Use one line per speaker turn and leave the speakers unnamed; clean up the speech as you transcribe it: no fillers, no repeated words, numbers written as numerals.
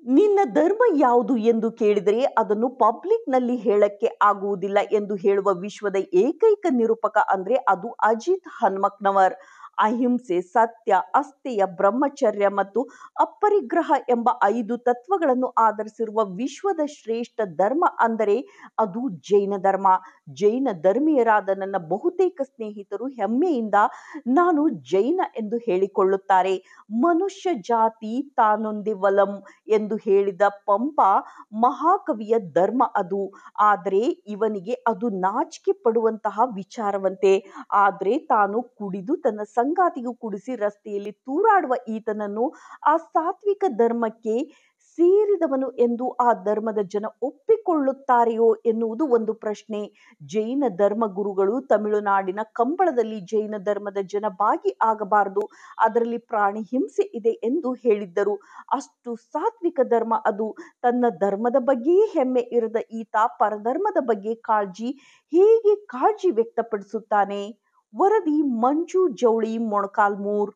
ನಿನ್ನ ಧರ್ಮ ಯಾವುದು ಎಂದು ಕೇಳಿದರೆ ಅದನ್ನು ಪಬ್ಲಿಕ್ನಲ್ಲಿ ಹೇಳಕ್ಕೆ ಆಗುವುದಿಲ್ಲ ಎಂದು ಹೇಳುವ ವಿಶ್ವದ ಏಕೈಕ ನಿರೂಪಕ ಅಂದ್ರೆ ಅದು ಅಜಿತ್ ಹನುಮಕ್ನವರ್. ಅಹಿಂಸೆ, ಸತ್ಯ, ಅಸ್ಥೇಯ, ಬ್ರಹ್ಮಚರ್ಯ ಮತ್ತು ಅಪರಿಗ್ರಹ ಎಂಬ 5 ತತ್ವಗಳನ್ನು ಆಧರಿಸಿರುವ ವಿಶ್ವದ ಶ್ರೇಷ್ಠ ಧರ್ಮ ಅಂದರೆ ಅದು ಜೈನ ಧರ್ಮ. ಜೈನ ಧರ್ಮೀಯರಾದ ನನ್ನ ಬಹುತೇಕ ಸ್ನೇಹಿತರು ಹೆಮ್ಮೆಯಿಂದ ನಾನು ಜೈನ ಎಂದು ಹೇಳಿಕೊಳ್ಳುತ್ತಾರೆ. ಮನುಷ್ಯ ಜಾತಿ ತಾನೊಂದೇ ವಲಂ ಎಂದು ಹೇಳಿದ ಪಂಪ ಮಹಾಕವಿಯ ಧರ್ಮ ಅದು. ಆದರೆ ಇವನಿಗೆ ಅದು ನಾಚಿಕೆ ಪಡುವಂತಹ ವಿಚಾರವಂತೆ. ಆದರೆ ತಾನು ಕುಡಿದು ತನ್ನ ಸಂಗಾತಿಗೂ ಕುಡಿಸಿ ರಸ್ತೆಯಲ್ಲಿ ತೂರಾಡುವ ಈತನನ್ನು ಆ ಸಾತ್ವಿಕ ಧರ್ಮಕ್ಕೆ ಸೇರಿದವನು ಎಂದು ಆ ಧರ್ಮದ ಜನ ಒಪ್ಪಿಕೊಳ್ಳುತ್ತಾರೆಯೋ ಎನ್ನುವುದು ಒಂದು ಪ್ರಶ್ನೆ. ಜೈನ ಧರ್ಮ ಗುರುಗಳು ತಮಿಳುನಾಡಿನ ಕಂಬಳದಲ್ಲಿ ಜೈನ ಧರ್ಮದ ಜನ ಭಾಗಿ ಆಗಬಾರದು, ಅದರಲ್ಲಿ ಪ್ರಾಣಿ ಹಿಂಸೆ ಇದೆ ಎಂದು ಹೇಳಿದ್ದರು. ಅಷ್ಟು ಸಾತ್ವಿಕ ಧರ್ಮ ಅದು. ತನ್ನ ಧರ್ಮದ ಬಗ್ಗೆಯೇ ಹೆಮ್ಮೆ ಇರದ ಈತ ಪರಧರ್ಮದ ಬಗ್ಗೆ ಹೇಗೆ ಕಾಳಜಿ ವ್ಯಕ್ತಪಡಿಸುತ್ತಾನೆ? ವರದಿ ಮಂಜು ಜವಳಿ ಮೊಣಕಾಲ್ಮೂರ್.